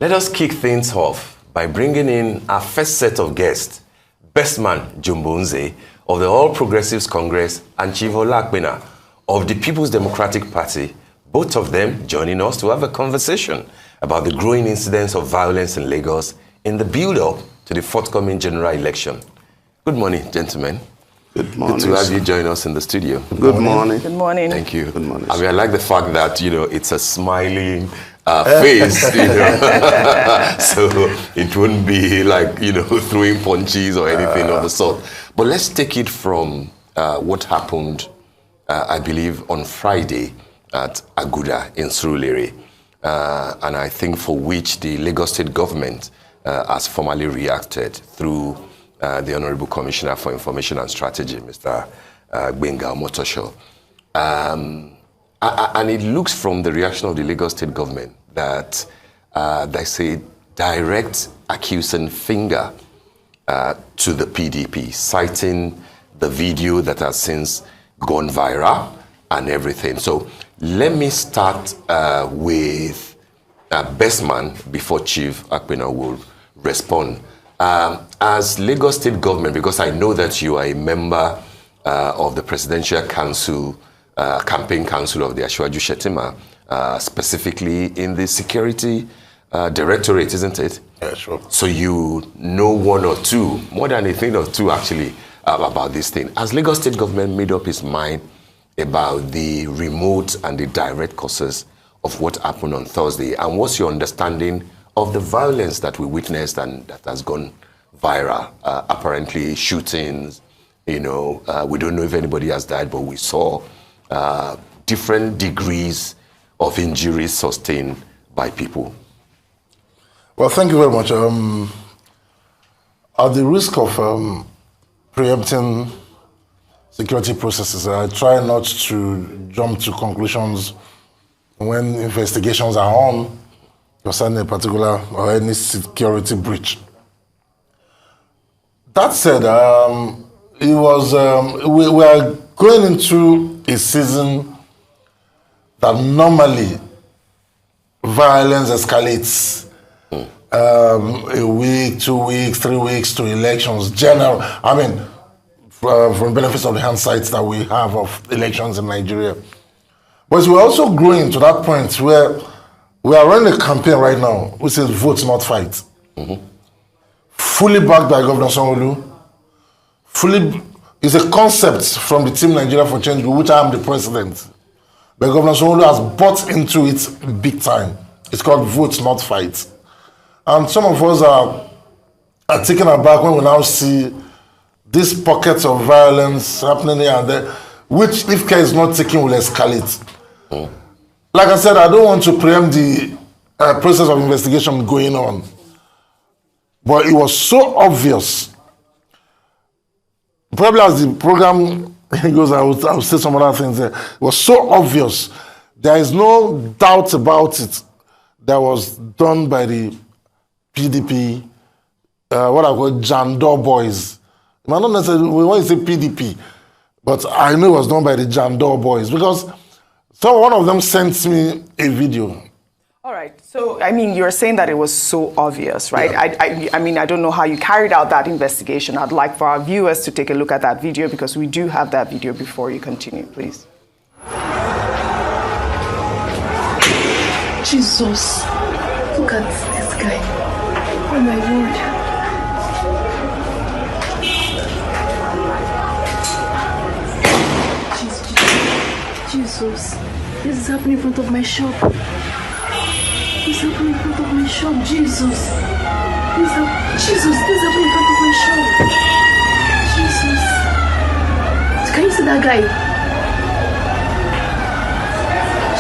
Let us kick things off by bringing in our first set of guests, Bestman Jumbunze of the All Progressives Congress and Chief Apena of the People's Democratic Party, both of them joining us to have a conversation about the growing incidence of violence in Lagos in the build-up to the forthcoming general election. Good morning, gentlemen. Good morning. Good to have you join us in the studio. Good morning. Good morning. Thank you. Good morning. I mean, I like the fact that, it's a smiling face, so it wouldn't be like, throwing punches or anything of the sort. But let's take it from what happened, I believe, on Friday at Aguda in Surulere, and I think for which the Lagos State government has formally reacted through the Honorable Commissioner for Information and Strategy, Mr. Gbenga Omotosho. And it looks from the reaction of the Lagos State government that there's a direct accusing finger to the PDP, citing the video that has since gone viral and everything. So let me start with Bestman before Chief Apena will respond. As Lagos State government, because I know that you are a member of the Presidential Council, Campaign Council of the Asiwaju Shettima, specifically in the Security Directorate, isn't it? Yeah, sure. So you know one or two, more than a thing or two actually, about this thing. Has Lagos State government made up its mind about the remote and the direct causes of what happened on Thursday? And what's your understanding of the violence that we witnessed and that has gone viral? Apparently shootings, we don't know if anybody has died, but we saw different degrees of injuries sustained by people. Well, thank you very much. At the risk of preempting security processes, I try not to jump to conclusions when investigations are on concerning a particular or any security breach. That said, we are going into a season that normally violence escalates. A week, 2 weeks, 3 weeks to elections. From benefits of the hindsight that we have of elections in Nigeria. But we're also growing to that point where we are running a campaign right now which says vote, not fight. Mm-hmm. Fully backed by Governor Sanwo-Olu. It's a concept from the Team Nigeria for Change, which I am the president. But Governor Sanwo-Olu has bought into it big time. It's called vote, not fight. And some of us are taken aback when we now see these pockets of violence happening here and there, which, if care is not taken, will escalate. Mm. Like I said, I don't want to preempt the process of investigation going on. But it was so obvious. Probably as the program goes, I will say some other things there. It was so obvious. There is no doubt about it that was done by the PDP, what I call Jandor boys. Not necessarily, we want to say PDP, but I know it was done by the Jandor boys because one of them sent me a video. All right. So, you're saying that it was so obvious, right? Yeah. I don't know how you carried out that investigation. I'd like for our viewers to take a look at that video because we do have that video before you continue, please. Jesus, look at this guy. Oh my word. Jesus, this is happening in front of my shop. This is happening in front of my shop. Jesus, this is happening in front of my shop. Jesus, can you see that guy?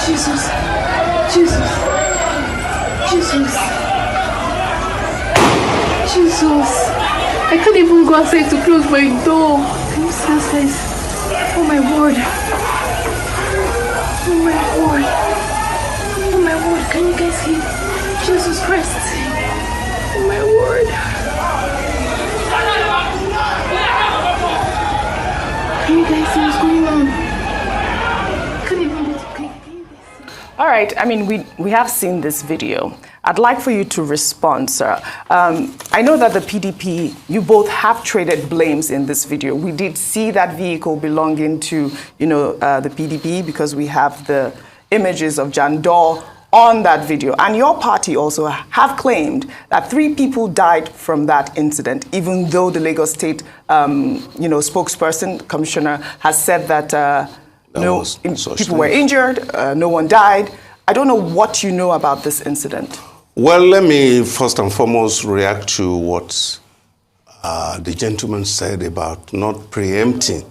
Jesus, I can't even go outside to close my door. Can you see this, guys? Oh my word. Oh my word, can you guys see? Jesus Christ. Oh my word. Can you guys see what's going on? I can't even get. All right, we have seen this video. I'd like for you to respond, sir. I know that the PDP, you both have traded blames in this video. We did see that vehicle belonging to, the PDP because we have the images of Jandor on that video. And your party also have claimed that 3 people died from that incident, even though the Lagos State, spokesperson, commissioner, has said that people were injured, no one died. I don't know what you know about this incident. Well, let me first and foremost react to what the gentleman said about not preempting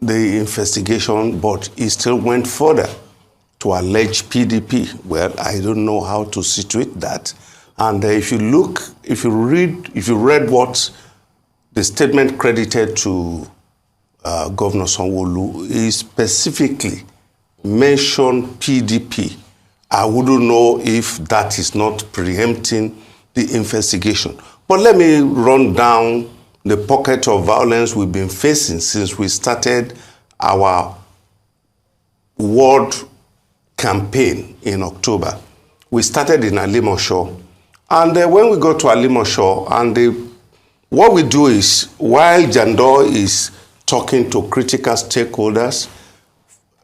the investigation, but he still went further to allege PDP. Well, I don't know how to situate that. And if you read what the statement credited to Governor Sanwo-Olu, he specifically mentioned PDP. I wouldn't know if that is not preempting the investigation. But let me run down the pocket of violence we've been facing since we started our world campaign in October. We started in Alimosho, and when we go to Alimosho, and what we do is, while Jandor is talking to critical stakeholders,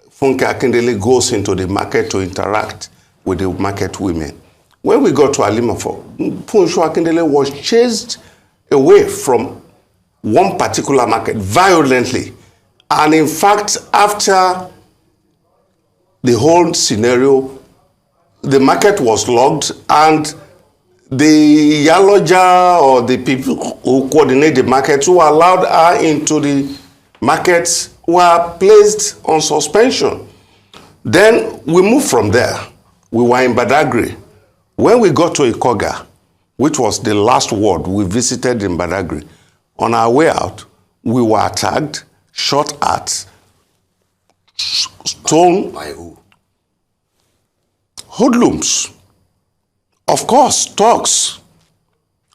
Funke Akindele goes into the market to interact with the market women. When we got to Alimosho, Funke Akindele was chased away from one particular market violently. And in fact, after the whole scenario, the market was locked, and the Yaloja, or the people who coordinate the market, who allowed her into the markets, were placed on suspension. Then we moved from there. We were in Badagry. When we got to Ikoga, which was the last ward we visited in Badagry, on our way out, we were attacked, shot at, stone. By who? Hoodlums. Of course, talks.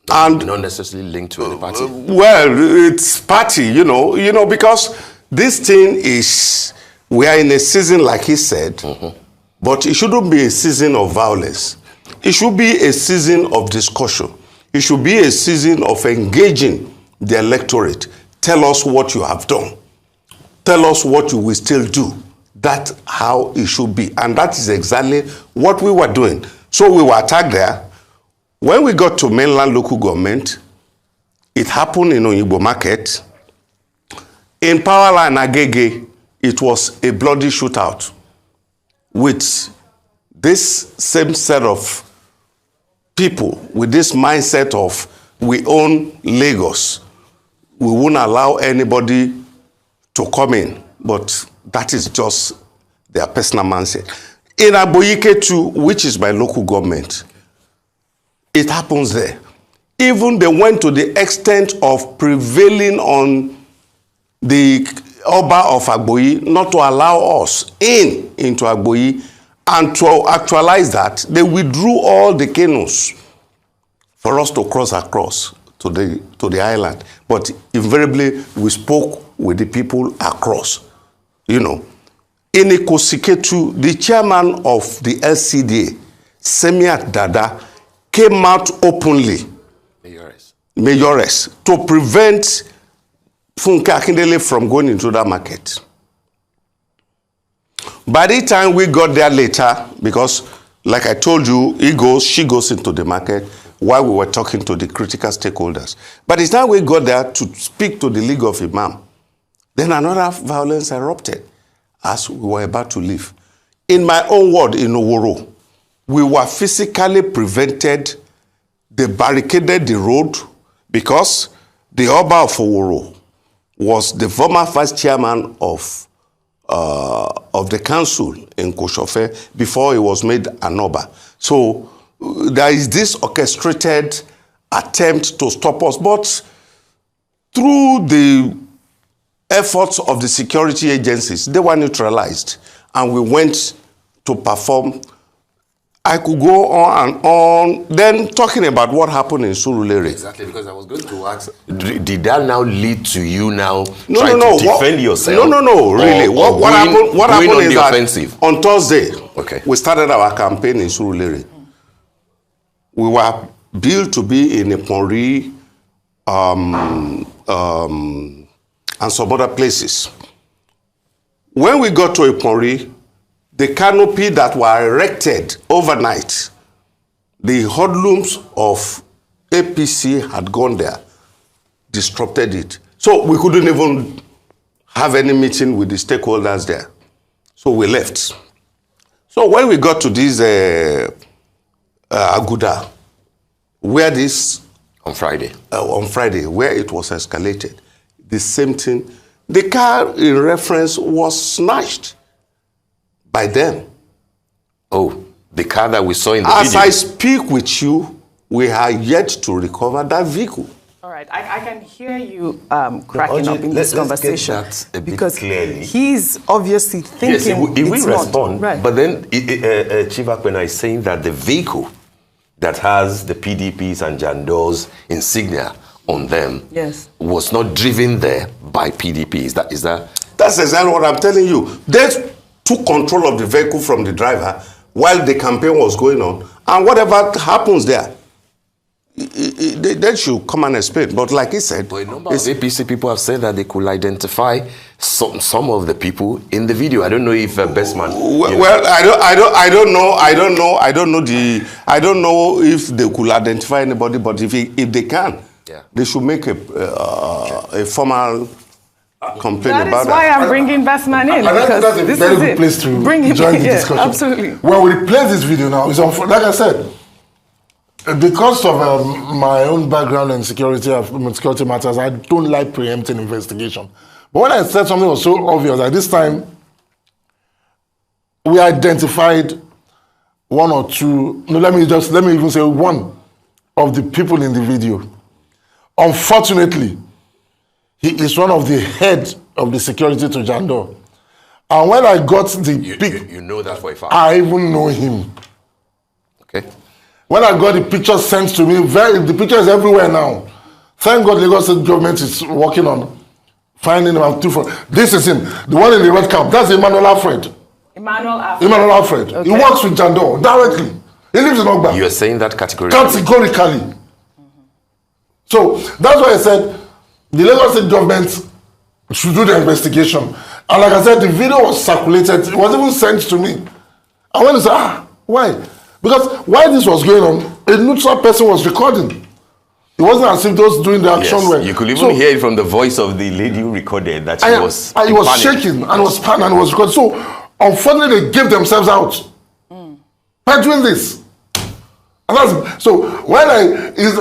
And not necessarily linked to any party. Well, it's party, because this thing is, we are in a season, like he said, but it shouldn't be a season of violence. It should be a season of discussion. It should be a season of engaging the electorate. Tell us what you have done. Tell us what you will still do. That's how it should be. And that is exactly what we were doing. So we were attacked there. When we got to mainland local government, it happened in Oyigbo Market. In Powerline Agege, it was a bloody shootout with this same set of people, with this mindset of we own Lagos. We won't allow anybody to come in, but that is just their personal mindset. In Agboyike too, which is my local government, it happens there. Even they went to the extent of prevailing on the Oba of Agboyi not to allow us into Agboyi, and to actualize that, they withdrew all the canoes for us to cross across to the island. But invariably, we spoke with the people across. In Ikosiketu, the chairman of the LCDA, Semiat Dada, came out openly, Mayores, to prevent Funke Akindele from going into that market. By the time we got there later, because like I told you, she goes into the market while we were talking to the critical stakeholders. By the time we got there to speak to the League of Imam, then another violence erupted as we were about to leave. In my own ward in Oworo, we were physically prevented. They barricaded the road because the Oba of Oworo was the former vice chairman of the council in Koshofe before he was made an Oba. So there is this orchestrated attempt to stop us, but through the efforts of the security agencies, they were neutralized, and we went to perform. I could go on and on. Then talking about what happened in Surulere. Exactly, because I was going to ask, did that now lead to you now trying to defend yourself? No, really. What happened is that offensive? On Thursday, we started our campaign in Surulere. we were billed to be in Ipori and some other places. When we got to Ipori, the canopy that were erected overnight, the hoodlums of APC had gone there, disrupted it. So we couldn't even have any meeting with the stakeholders there. So we left. So when we got to this Aguda, where this... On Friday, where it was escalated, the same thing. The car in reference was snatched by them. Oh, the car that we saw in the As video. I speak with you, we are yet to recover that vehicle. All right, I can hear you cracking up in this conversation let's get that a bit because clearly. he's obviously thinking Yes, he will it's respond. not. Right. But then Chief Apena is saying that the vehicle that has the PDP's and Jando's insignia on them was not driven there by PDP. Is that? That's exactly what I'm telling you. They took control of the vehicle from the driver while the campaign was going on, and whatever happens there, they should come and explain. But like he said, But a number of APC people have said that they could identify some of the people in the video. I don't know if Bestman. Well, I don't know if they could identify anybody. But if they can, they should make a formal complaint about that. That is why I'm bringing Bestman in. Because that's a very good place to join the discussion. Absolutely. Well, we replace this video now. It's on, like I said, because of my own background in security matters, I don't like preempting investigation. But when I said something was so obvious, at this time, we identified one or two, no, let me even say one of the people in the video. Unfortunately, he is one of the head of the security to Jando. And when I got the pic, you know that for a fact. I even know him. Okay. When I got the picture sent to me, the picture is everywhere now. Thank God Lagos State government is working on finding him. This is him, the one in the red cap. That's Emmanuel Alfred. Emmanuel Alfred. Okay. He works with Jando directly. He lives in Ogba. You are saying that categorically? Categorically. So that's why I said the Lagos State government should do the investigation. And like I said, the video was circulated. It was even sent to me. I went and said, why? Because while this was going on, a neutral person was recording. It wasn't as if those doing the action were. You could even hear it from the voice of the lady who recorded that she was he was shaking and was panicked and was recording. So unfortunately, they gave themselves out by doing this. And that's, so when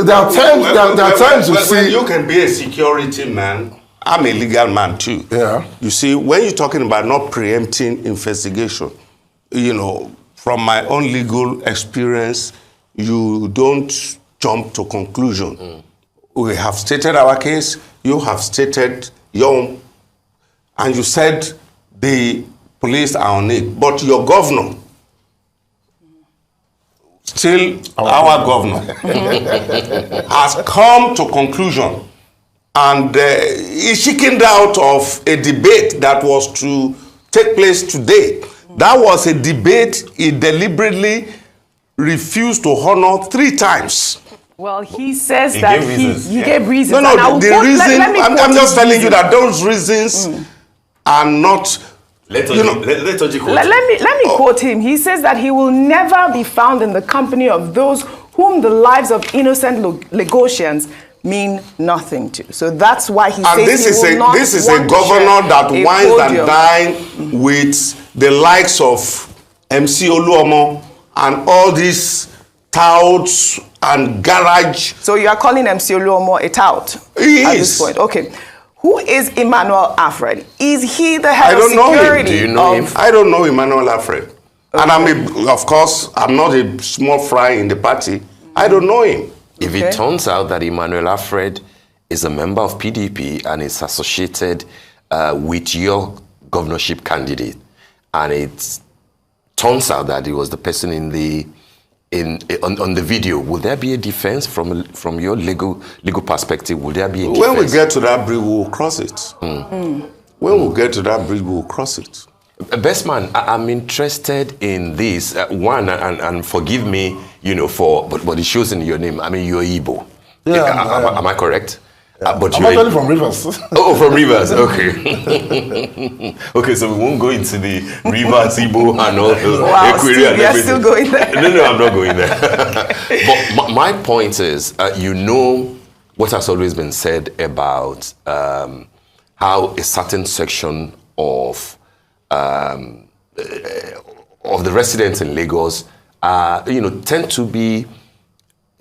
there are times you see. You can be a security man. I'm a legal man too. Yeah. You see, when you're talking about not preempting investigation, from my own legal experience, you don't jump to conclusion. We have stated our case, you have stated your own, and you said the police are on it. But your governor, still our governor, has come to conclusion and he chickened out of a debate that was to take place today. That was a debate he deliberately refused to honor 3 times. Well, he says that he gave reasons. No, the reason, I'm just telling you that those reasons are not... Let me quote him. He says that he will never be found in the company of those whom the lives of innocent Lagosians mean nothing to. So that's why he says he will not this is a governor that wines and dines with the likes of MC Oluomo and all these touts and garage. So you are calling MC Oluomo a tout at this point? Okay. Who is Emmanuel Alfred? Is he the head of security? Do you know him? I don't know Emmanuel Alfred. Okay. And of course, I'm not a small fry in the party. I don't know him. If it turns out that Emmanuel Alfred is a member of PDP and is associated with your governorship candidate, and it turns out that he was the person on the video, will there be a defense from your legal perspective? Will there be a defense? When we get to that bridge, we will cross it. When we get to that bridge, we will cross it. Bestman, I'm interested in this. One, and forgive me, but it shows in your name. I mean, you're Igbo. Yeah, am I correct? But I'm you're actually from Rivers. Oh, from Rivers. Okay. Okay, so we won't go into the Rivers, Igbo, and all the Wow, Equity still, and you're everything. still going there. No, I'm not going there. But my point is, what has always been said about how a certain section of the residents in Lagos tend to be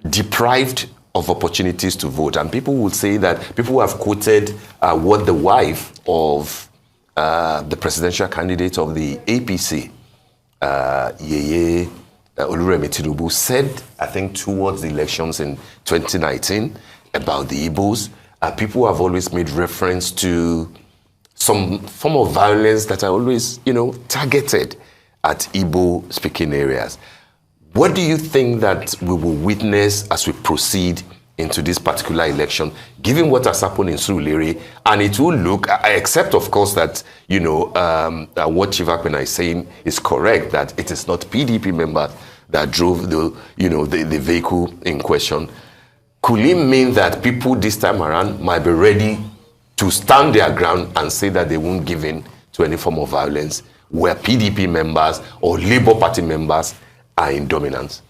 deprived of opportunities to vote. And people would say that people have quoted what the wife of the presidential candidate of the APC, Yeye Oluremi Tinubu, said, I think, towards the elections in 2019 about the Igbos. People have always made reference to some form of violence that are always, targeted at Igbo-speaking areas. What do you think that we will witness as we proceed into this particular election, given what has happened in Surulere? And it will look, except of course that, what Chief Apena is saying is correct, that it is not PDP members that drove the vehicle in question. Could it mean that people this time around might be ready to stand their ground and say that they won't give in to any form of violence where PDP members or Labour Party members are in dominance?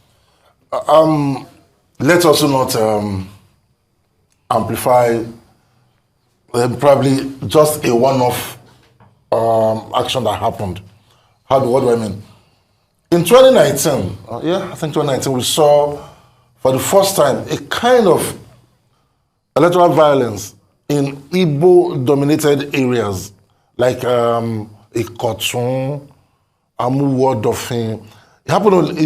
Let's also not amplify probably just a one-off action that happened. What do I mean? In 2019, I think 2019, we saw for the first time a kind of electoral violence in Igbo-dominated areas like Ikotun, Amuwo, Dofin. It happened.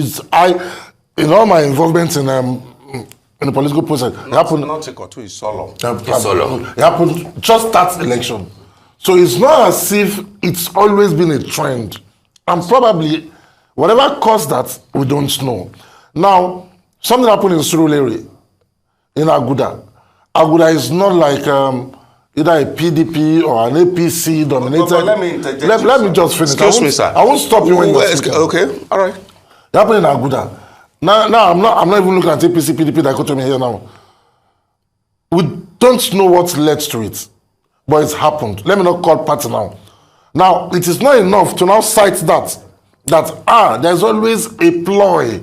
In all my involvement in the political process, it happened. Not Ikotun, it's Solo. It happened just that election. So it's not as if it's always been a trend, and probably whatever caused that, we don't know. Now, something happened in Surulere, in Aguda. Aguda is not like either a PDP or an APC dominated. But let me interject. Let me just finish. Excuse me, sir. I won't stop you when you're speaking. Okay, all right. It happened in Aguda. Now I'm not even looking at APC, PDP dichotomy here now. We don't know what led to it, but it's happened. Let me not call party now. Now, it is not enough to now cite that there's always a ploy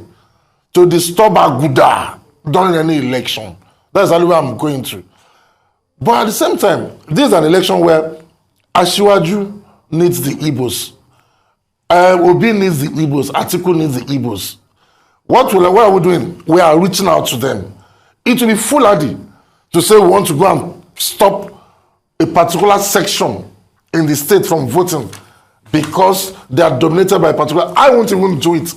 to disturb Aguda during any election. That's exactly where I'm going to. But at the same time, this is an election where Asiwaju needs the Igbos. Obi needs the Igbos. Atiku needs the Igbos. What are we doing? We are reaching out to them. It will be foolhardy to say we want to go and stop a particular section in the state from voting because they are dominated by a particular. I won't even do it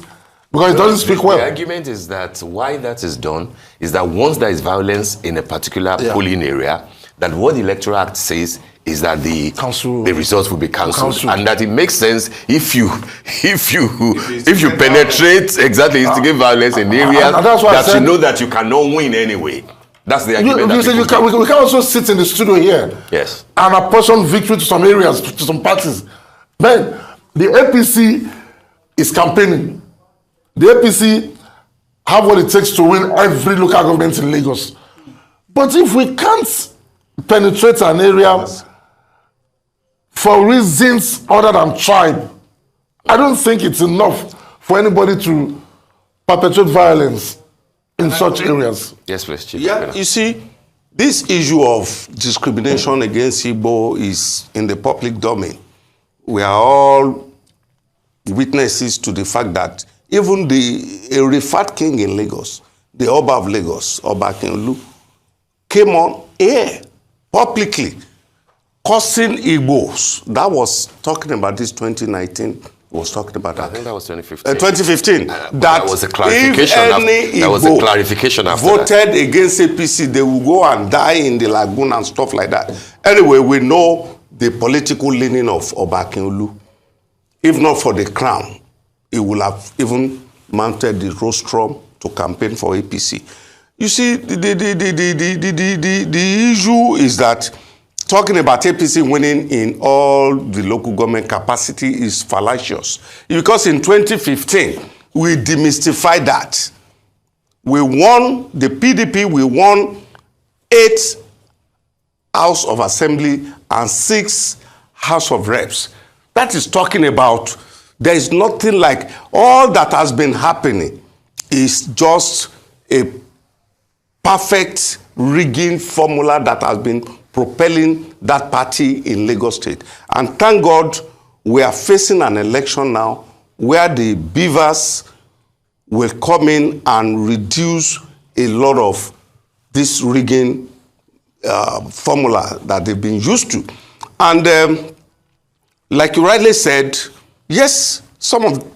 because it doesn't speak well. The argument is that why that is done is that once there is violence in a particular polling area, that what the Electoral Act says is that the results will be cancelled, and that it makes sense if you penetrate instigate violence in areas that you know that you cannot win anyway. That's the argument. We can also sit in the studio here, yes, and apportion victory to some areas, to some parties. Then the APC is campaigning. The APC have what it takes to win every local government in Lagos. But if we can't penetrate an area for reasons other than tribe, I don't think it's enough for anybody to perpetrate violence in such areas. Yes, please, Chief. Yeah, you see, this issue of discrimination against Igbo is in the public domain. We are all witnesses to the fact that even a referred king in Lagos, the Oba of Lagos, Oba Akinolu, came on air publicly cursing Igbos. That was talking about this 2019. Was talking about that. I think that was 2015. 2015. That was a clarification. There was a clarification after voted that. against APC, they will go and die in the lagoon and stuff like that. Anyway, we know the political leaning of Oba Akinolu. If not for the crown, he would have even mounted the rostrum to campaign for APC. You see, the issue is that talking about APC winning in all the local government capacity is fallacious. Because in 2015, we demystified that. We won, the PDP, we won 8 House of Assembly and 6 House of Reps. That is talking about there is nothing like all that has been happening is just a perfect rigging formula that has been propelling that party in Lagos State. And thank God we are facing an election now where the beavers will come in and reduce a lot of this rigging formula that they've been used to. And like you rightly said, yes, some of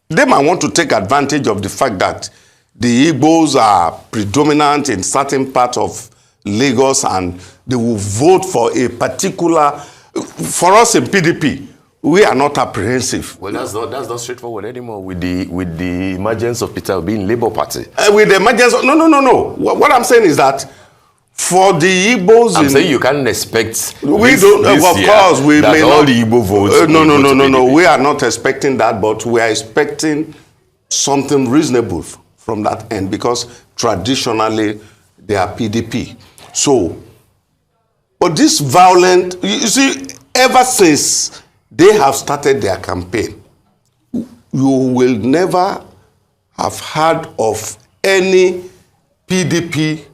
them might want to take advantage of the fact that the Igbos are predominant in certain parts of Lagos and they will vote for a particular, for us in PDP, we are not apprehensive. Well, that's not straightforward anymore with the emergence of Peter Obi in Labour Party. With the emergence of, no. What I'm saying is that for the Igbos, I'm saying you can't expect we don't. Of course, we that may all not, the Igbo votes. No. We are not expecting that, but we are expecting something reasonable from that end because traditionally they are PDP. So, but this violent, you see, ever since they have started their campaign, you will never have heard of any PDP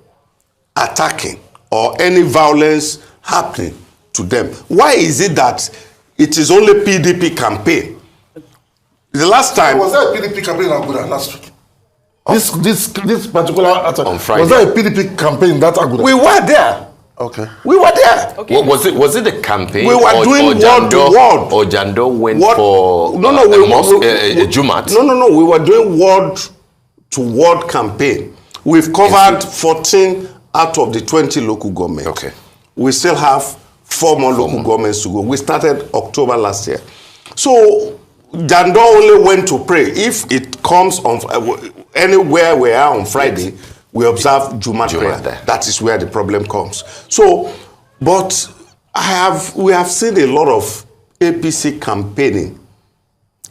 attacking or any violence happening to them. Why is it that it is only PDP campaign? The last time Was there a PDP campaign in Aguda last week? This particular attack on Friday. Was there a PDP campaign in that Aguda? we were there. Okay. We were there. Okay. Was it the campaign? We were doing word to word. Or Jando went What? for a Jumat? No. We were doing word to word campaign. We've covered 14 out of the 20 local governments. Okay. We still have 4 more local governments to go. We started October last year. So Jando only went to pray. If it comes on anywhere we are on Friday, we observe Juma prayer. That is where the problem comes. So, but we have seen a lot of APC campaigning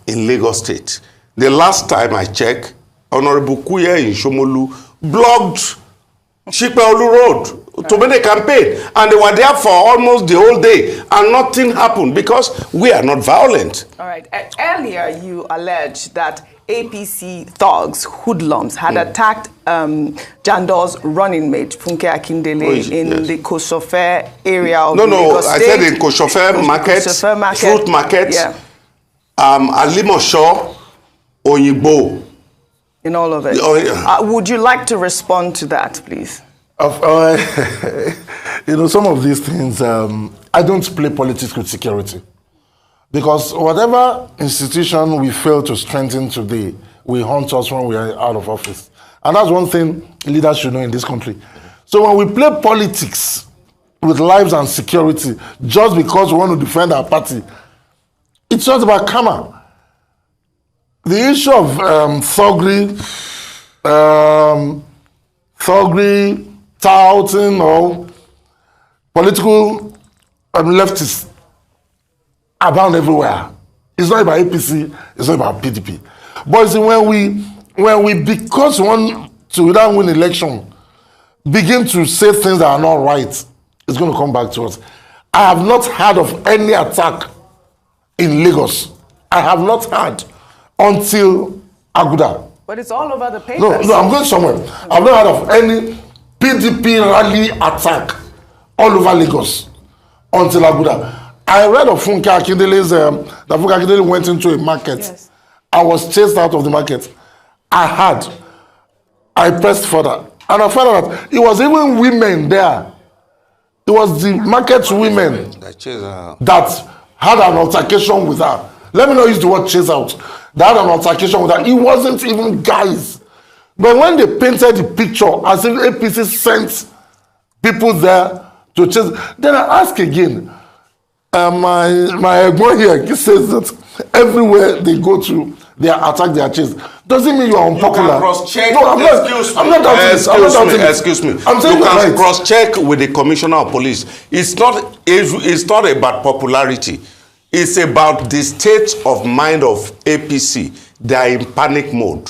in Lagos State. The last time I checked, Honorable Kuye in Shomolu blocked Shipeolu Road to make a campaign, and they were there for almost the whole day, and nothing happened because we are not violent. All right. Earlier, you alleged that APC thugs, hoodlums, had attacked Jando's running mate, Funke Akindele, in the Koshofe area of Lagos State. I said in Koshofe Market, Fruit Market, Alimosho, Oyinbo. In all of it. Oh, yeah. Would you like to respond to that, please? Some of these things, I don't play politics with security. Because whatever institution we fail to strengthen today will haunt us when we are out of office. And that's one thing leaders should know in this country. So when we play politics with lives and security, just because we want to defend our party, it's not about karma. The issue of thuggery, touting, or political leftists abound everywhere. It's not about APC, it's not about PDP. But see, when we because we want to, without win election, begin to say things that are not right, it's going to come back to us. I have not heard of any attack in Lagos. I have not heard until Aguda. But it's all over the papers. No, I'm going somewhere. I've not heard of any PDP rally attack all over Lagos until Aguda. I read of Funke Akindele's, that Funke Akindele went into a market. Yes. I was chased out of the market. I pressed further. And I found out that it was even women there. It was the market women that had an altercation with her. Let me not use the word chase out. They had an altercation with her. It wasn't even guys. But when they painted the picture as if APC sent people there to chase, then I ask again, my boy here, he says that everywhere they go to, they are attacked, they are chased. Doesn't mean you are unpopular. You can cross-check. No, I'm not doubting it. Excuse me. I'm saying you can right. cross-check with the commissioner of police. It's not about popularity. It's about the state of mind of APC. They are in panic mode.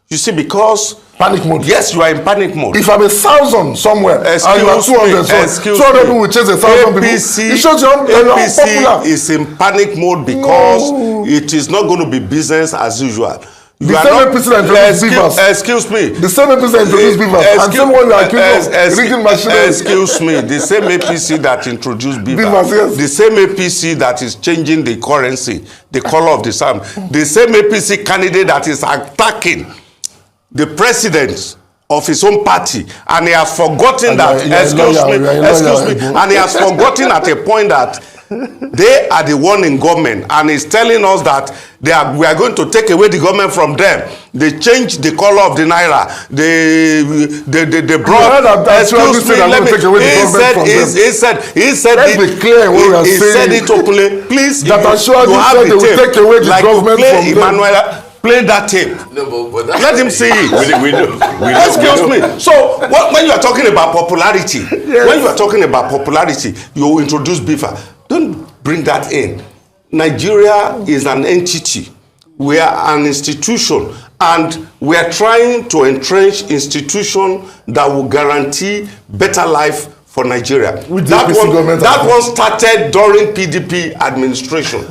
You see, because Panic mode. Yes, you are in panic mode. If I'm 1,000 somewhere and you are 200, so 200 people will chase 1,000 people. It shows you're APC is in panic mode because it is not going to be business as usual. The same APC that introduced beavers. Excuse me. The same APC that introduced beavers. And same one you are accused of rigging machinery. Excuse me. The same APC that introduced beavers, yes. The same APC that is changing the currency, the color of the sun. The same APC candidate that is attacking the president of his own party, and he has forgotten that. Excuse me. And he has forgotten at a point that they are the one in government, and he's telling us that we are going to take away the government from them. They changed the color of the naira. They brought. Excuse me. Let me. He said. Let's be clear what we are saying. He said it openly. Please. That you have the tape. Take away the government from them. Play that tape. No, but let him see it. we know. Excuse me. So when you are talking about popularity, when you are talking about popularity, you introduce beaver. Don't bring that in. Nigeria is an entity. We are an institution, and we are trying to entrench institution that will guarantee better life for Nigeria. That one started during PDP administration.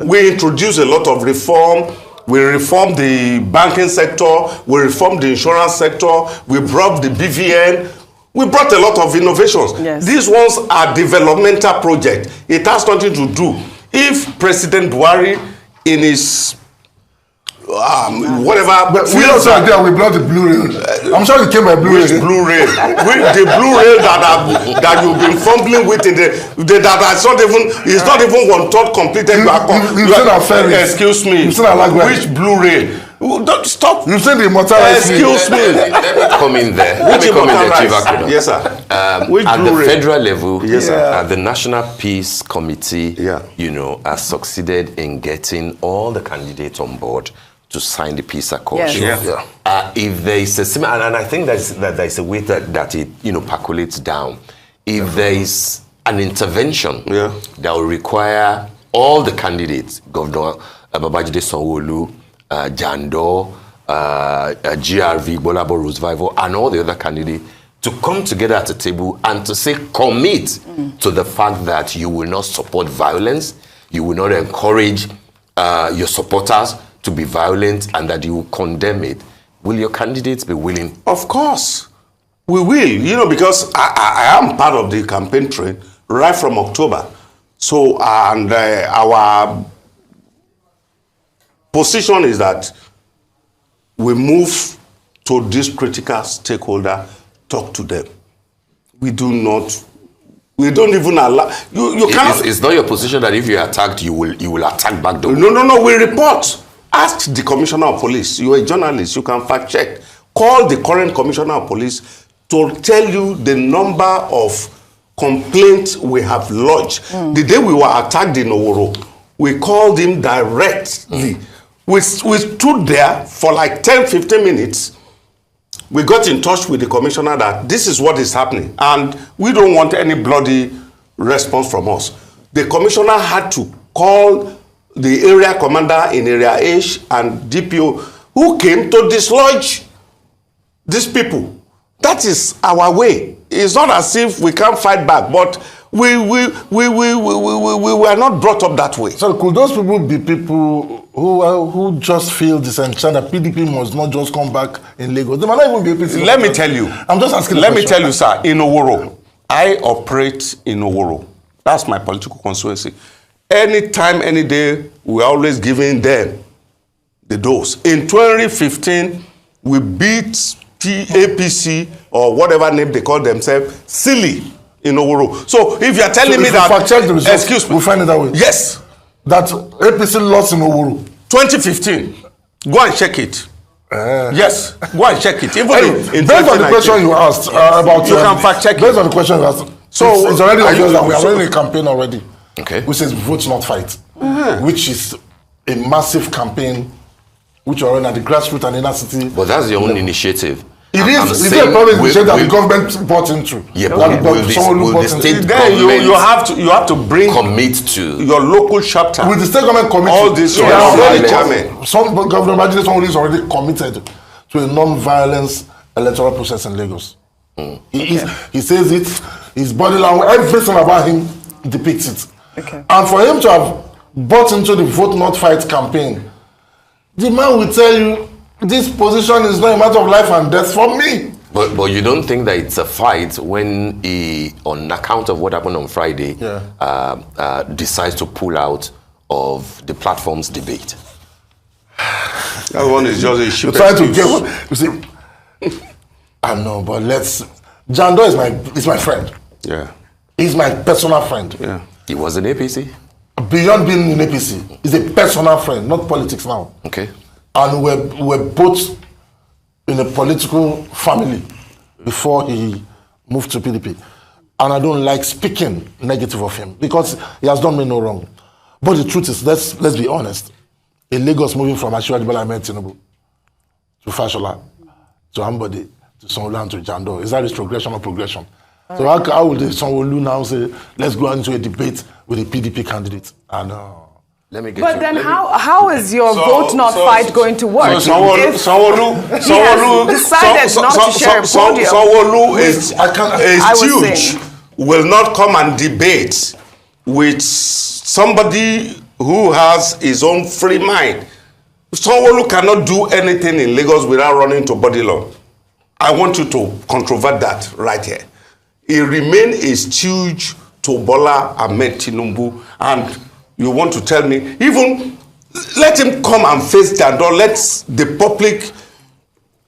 We introduced a lot of reform. We reformed the banking sector. We reformed the insurance sector. We brought the BVN. We brought a lot of innovations. Yes. These ones are developmental projects. It has nothing to do. If President Buhari in his whatever. But we also are there. We brought the blue rail. I'm sure it came by blue rail. Which blue rail? The blue rail that you've been fumbling with in it's not even 1/3 completed. You've seen our ferry. Excuse me. You've seen our language. Which blue rail? Don't stop. You've seen the immortality. Excuse me. Let me come in there. Yes, sir. At the federal level, yes, sir. The National Peace Committee, has succeeded in getting all the candidates on board to sign the peace accord. Yes. Yeah. If there is a similar, and I think that there is a way that it percolates down. If there is an intervention that will require all the candidates, Governor Babajide Sanwo-Olu, Jando, GRV, Bolabo Roosevelt, and all the other candidates to come together at a table and to say commit to the fact that you will not support violence, you will not encourage your supporters to be violent, and that you will condemn it. Will your candidates be willing? Of course, we will. Because I am part of the campaign train right from October. So, and our position is that we move to this critical stakeholder, talk to them. We don't even allow you cannot. It's not your position that if you are attacked, you will attack back. No. We report. Ask the commissioner of police. You are a journalist. You can fact check. Call the current commissioner of police to tell you the number of complaints we have lodged. The day we were attacked in Oworo, we called him directly. We stood there for like 10-15 minutes. We got in touch with the commissioner that this is what is happening, and we don't want any bloody response from us. The commissioner had to call the area commander in Area H and DPO, who came to dislodge these people. That is our way. It's not as if we can't fight back, but we were not brought up that way. So could those people be people who just feel disenchanted that PDP must not just come back in Lagos? They might not even be APC. Let me tell you. I'm just asking. Let me tell you, sir. In Oworo, I operate in Oworo. That's my political constituency. Anytime, any day, we're always giving them the dose. In 2015, we beat APC, or whatever name they call themselves, silly in Oworo. So if you're telling me that, fact check the results, excuse me, we'll find it that way. Yes. That APC lost in Oworo. 2015. Go and check it. Yes, go and check it. Even in based on the question you asked about, you can fact check it. Based on the question you asked, so it's already obvious that we are running a campaign already. Okay. Which says vote not fight, which is a massive campaign which are running at the grassroots and inner city. But that's your own initiative. It is. It's a public initiative that the government bought into. Yeah, but will the state government you have to bring commit to your local chapter. With the state government committee, all this. some Governor Babajide Sanwo-Olu is already committed to a non-violence electoral process in Lagos. He says it, his body language, everything about him depicts it. Okay. And for him to have bought into the Vote Not Fight campaign, the man will tell you, this position is not a matter of life and death for me. But you don't think that it's a fight when he, on account of what happened on Friday, decides to pull out of the platform's debate? That one is just a sheep. Trying to get, you see, I know, but Jando is my friend. Yeah. He's my personal friend. Yeah. He was in APC? Beyond being in APC, he's a personal friend, not politics now. Okay. And we're both in a political family before he moved to PDP. And I don't like speaking negative of him because he has done me no wrong. But the truth is, let's be honest. In Lagos, moving from Asiwaju Bola Ahmed Tinubu to Fashola, to Ambode, to Sanwo-Olu and to Jando, is that retrogression or progression? So how will the Sanwo-Olu now say, let's go into a debate with a PDP candidate? And let me get but you, then how is your vote not fight going to work? So Sanwo-Olu decided not to share a podium. Sanwo-Olu is saying. huge. Will not come and debate with somebody who has his own free mind. Sanwo-Olu cannot do anything in Lagos without running to body law. I want you to controvert that right here. He remain a stooge to Bola Ahmed Tinubu, and you want to tell me, even let him come and face Jando, let the public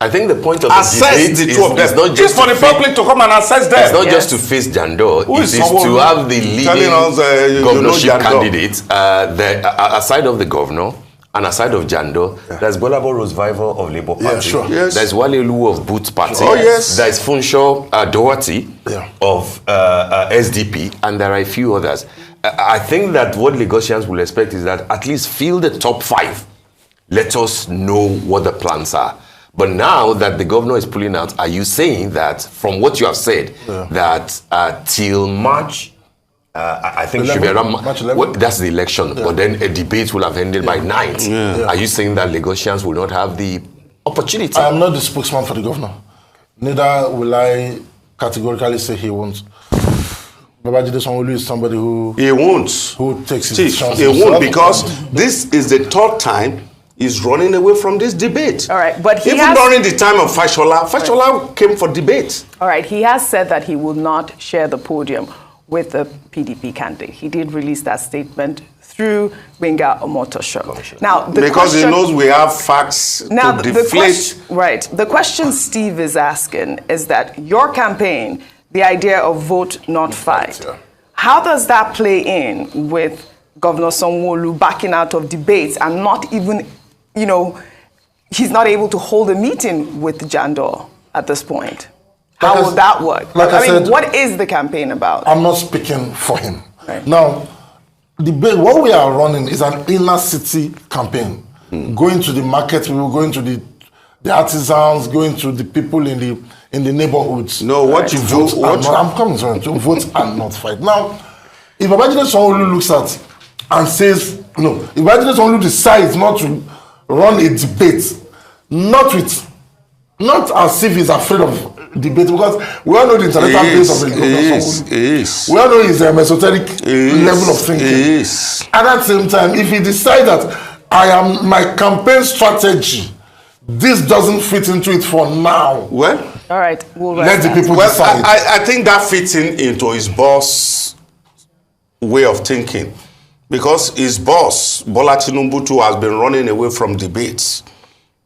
I think the point of assess the debate the two of them. is not Just for the public to come and assess them. It's not just to face Jando. It is to have the leading governorship candidate aside of the governor and aside of Jando. There's Bolabo Revival of Labour Party. Yeah, sure. Yes. There's Wale Olu of Boots Party. Oh, yes. There's Funsho Doherty of SDP, and there are a few others. I think that what Lagosians will expect is that at least fill the top 5. Let us know what the plans are. But now that the governor is pulling out, are you saying that, from what you have said, that till March, I think 11, should be around March 11? That's the election, but then a debate will have ended by 9th. Are you saying that Lagosians will not have the opportunity? I am not the spokesman for the governor. Neither will I categorically say he won't. Babajide Sanwo-Olu is somebody who... He won't. Who takes his chances. He won't, because this is the 3rd time he's running away from this debate. All right, but he even during the time of Fashola came for debate. All right, he has said that he will not share the podium with the PDP candidate. He did release that statement through Gbenga Omotosho. Now, because he knows we have facts now to deflate. The question Steve is asking is that your campaign, the idea of vote not fight, how does that play in with Governor Sanwo-Olu backing out of debates and not even, he's not able to hold a meeting with Jando at this point? How will that work? I mean, what is the campaign about? I'm not speaking for him. Right. Now, what we are running is an inner city campaign. Going to the market, we will going to the artisans, going to the people in the neighborhoods. No, what you do, I'm coming to vote and not fight. Now, if Babajide Sanwo-Olu looks at and says, no, if Babajide Sanwo-Olu decides not to run a debate, not as if he's afraid of debate, because we all know the intellectual base of the we all know his esoteric level of thinking. At that same time, if he decides that my campaign strategy, this doesn't fit into it for now. Well, all right, we'll let the people decide. I think that fits into his boss' way of thinking, because his boss, Bola Tinubu, too, has been running away from debates.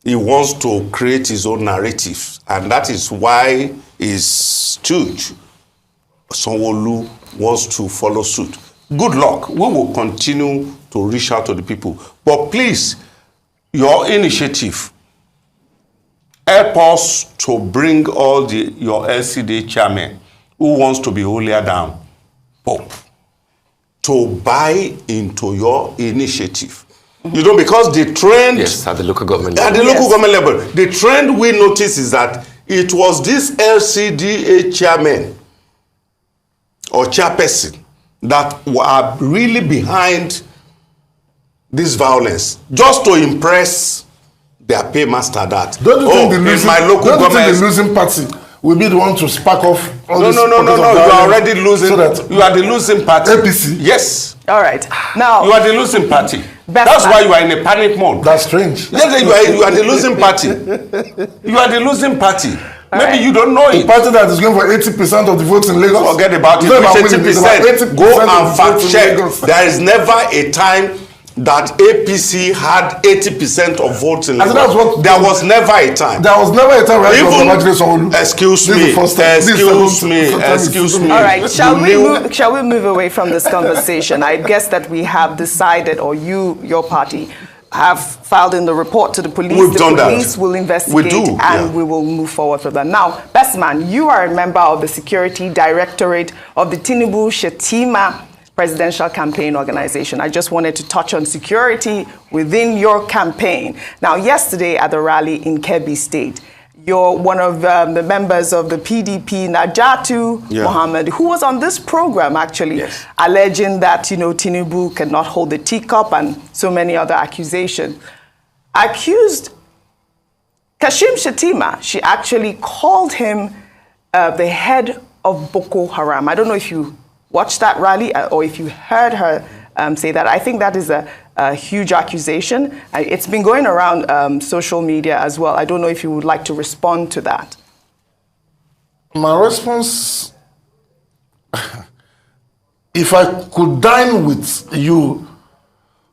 He wants to create his own narrative, and that is why his stooge, Sanwo-Olu, wants to follow suit. Good luck. We will continue to reach out to the people. But please, your initiative, help us to bring all your LCD chairmen who wants to be holier than Pope to buy into your initiative. Because the trend... Yes, at the local government level. At the local government level. The trend we notice is that it was this LCDA chairman or chairperson that were really behind this violence, just to impress their paymaster that, Don't you think the in losing, my local don't you think government... the losing party will be the one to spark off all No, this no, no, no, pocket no. of You are violence already losing. so that You are the losing party. APC? Yes. All right. Now, You are the losing party. Bestman. That's why you are in a panic mode. That's strange. Yes, you are the losing party. You are the losing party. Maybe right. you don't know The it. party that is going for 80% of the votes in Lagos. Forget about it. It's not about Which winning, it's about 80%. Go 80% of and the fact votes in check. Lagos. There is never a time that APC had 80% of votes in I think Lagos. that's what- There was never a time. There was never a time where Even, excuse me, excuse me. all right, You shall we move away from this conversation? I guess that we have decided, or your party, have filed in the report to the police. We've the done that. police will investigate, We do, and yeah. we will move forward with that. Now, Bestman, you are a member of the Security Directorate of the Tinubu Shetima Presidential Campaign Organization. I just wanted to touch on security within your campaign. Now, yesterday at the rally in Kebbi State, you're one of the members of the PDP, Najatu Mohammed, who was on this program actually, alleging that, Tinubu cannot hold the teacup and so many other accusations. Accused Kashim Shetima, she actually called him the head of Boko Haram. I don't know if you watched that rally or if you heard her say that. I think that is a huge accusation. It's been going around social media as well. I don't know if you would like to respond to that. My response, if I could dine with you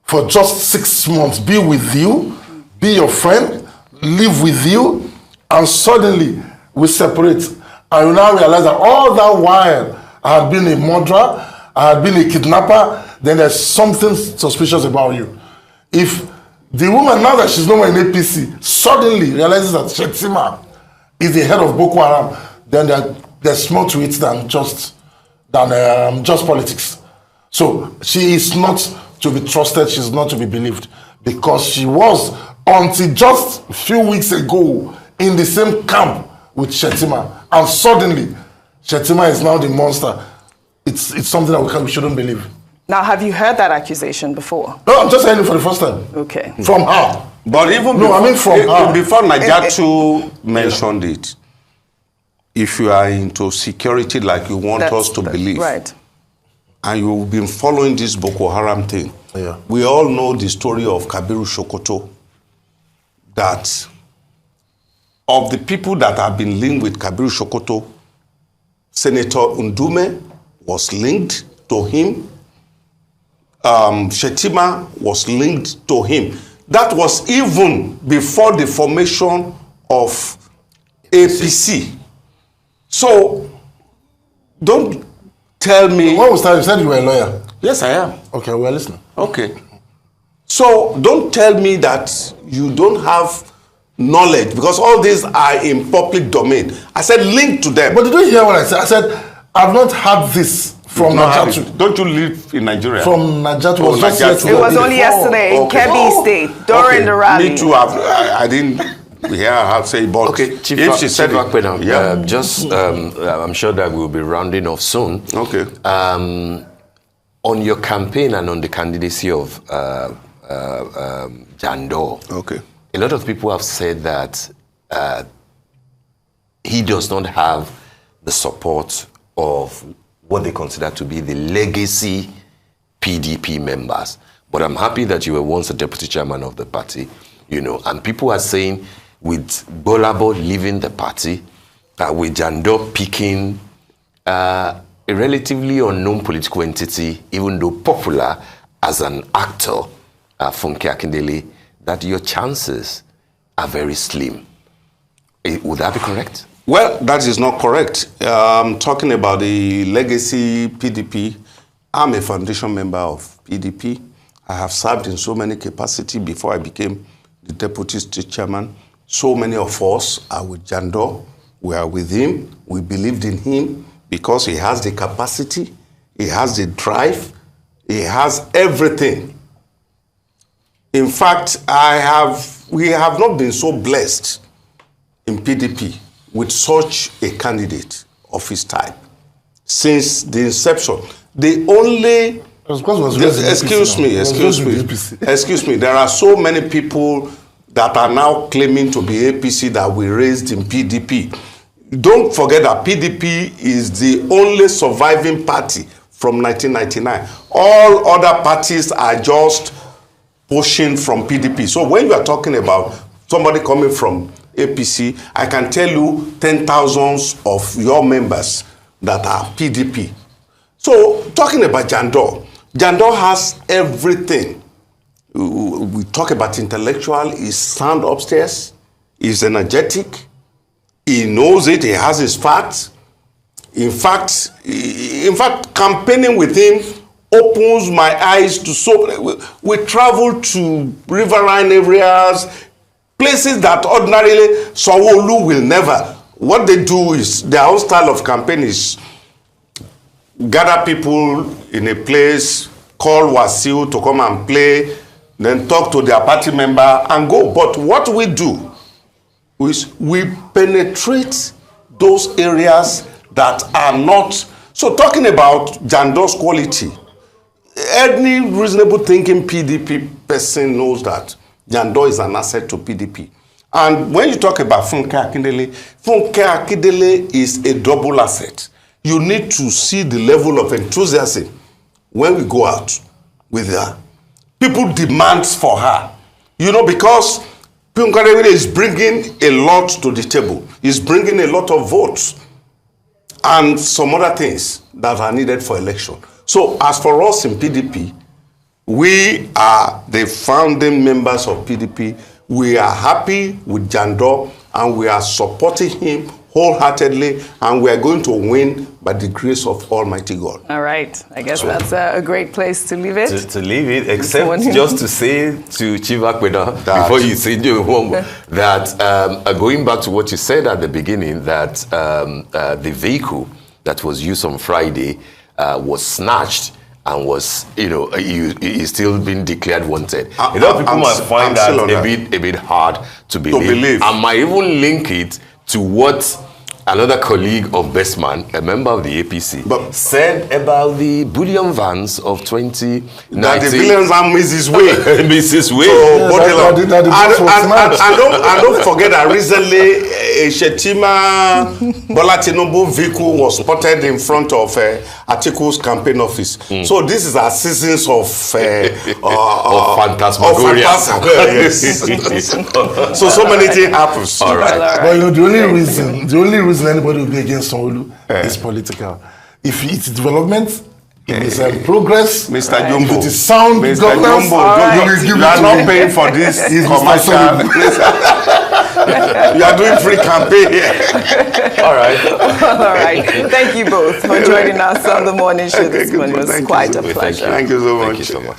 for just 6 months, be with you, be your friend, live with you, and suddenly we separate, I will now realize that all that while I had been a murderer, I had been a kidnapper, then there's something suspicious about you. If the woman, now that she's no more in APC, suddenly realizes that Shetima is the head of Boko Haram, then there's more to it than just politics. So she is not to be trusted, she's not to be believed, because she was, until just a few weeks ago, in the same camp with Shetima, and suddenly Shetima is now the monster. It's something that we shouldn't believe. Now, have you heard that accusation before? No, I'm just saying it for the first time. Okay. From her. But even before Najatu mentioned it, if you are into security like you want us to believe, right, and you've been following this Boko Haram thing, we all know the story of Kabiru Sokoto, that of the people that have been linked with Kabiru Sokoto, Senator Ndume was linked to him. Shetima was linked to him. That was even before the formation of APC. So, don't tell me... When we started, you said you were a lawyer. Yes, I am. Okay, we're listening. Okay. So, don't tell me that you don't have knowledge, because all these are in public domain. I said link to them. But did you hear what I said? I said, I've not had this from Najatu. Don't you live in Nigeria? From Najatu. Oh, it was only yesterday in Kebbi State during the rally. Me too. I didn't hear her say, but okay, Chief, if she said Apena, I'm sure that we'll be rounding off soon. Okay. On your campaign and on the candidacy of Jandor, okay, a lot of people have said that he does not have the support of what they consider to be the legacy PDP members. But I'm happy that you were once a deputy chairman of the party, and people are saying with Bolabo leaving the party, with Jandor picking a relatively unknown political entity, even though popular as an actor, Funke Akindele, that your chances are very slim. Would that be correct? Well, that is not correct. Talking about the legacy PDP, I'm a foundation member of PDP. I have served in so many capacities before I became the deputy state chairman. So many of us are with Jandor. We are with him. We believed in him because he has the capacity, he has the drive, he has everything. In fact, we have not been so blessed in PDP with such a candidate of his type since the inception. The only... Excuse me. There are so many people that are now claiming to be APC that we raised in PDP. Don't forget that PDP is the only surviving party from 1999. All other parties are just pushing from PDP. So when you are talking about somebody coming from APC, I can tell you 10,000s of your members that are PDP. So talking about Jandor, Jandor has everything. We talk about intellectual, he's sound upstairs, he's energetic, he knows it, he has his facts. In fact, campaigning with him opens my eyes to so. We travel to riverine areas, places that ordinarily Sanwo-Olu will never. What they do is, their own style of campaign is gather people in a place, call Wasiu to come and play, then talk to their party member and go. But what we do is we penetrate those areas that are not. So talking about Jandor's quality, any reasonable thinking PDP person knows that Jandor is an asset to PDP. And when you talk about Funke Akindele is a double asset. You need to see the level of enthusiasm when we go out with her. People demand for her. You know, because Funke Akindele is bringing a lot to the table. He's bringing a lot of votes and some other things that are needed for election. So as for us in PDP, we are the founding members of PDP. We are happy with Jandor and we are supporting him wholeheartedly, and we are going to win by the grace of Almighty God. All right. I guess that's a great place to leave it. To leave it, except just to say to Chief Apena, before you say that going back to what you said at the beginning, that the vehicle that was used on Friday was snatched and was, he's still been declared wanted. People might find that a bit hard to believe. I might even link it to what another colleague of Bestman, a member of the APC, said about the bullion vans of 2019. That the bullion van misses way. Misses way. So, and don't forget that recently a Shetima Bola Tinubu vehicle was spotted in front of Atiku's campaign office. So this is our seasons of phantasmagoria. Yes. So many things happens. All right. But the only reason anybody will be against Sanwo-Olu is political. If it's development, it is progress. Mr. Jumbo. It is sound Mr. governance. Jumbo, you are not paying for this commercial. You are doing free campaign here. All right. All right. Thank you both for joining us on the morning show this morning. It was quite a pleasure. Thank you so much. Thank you so much.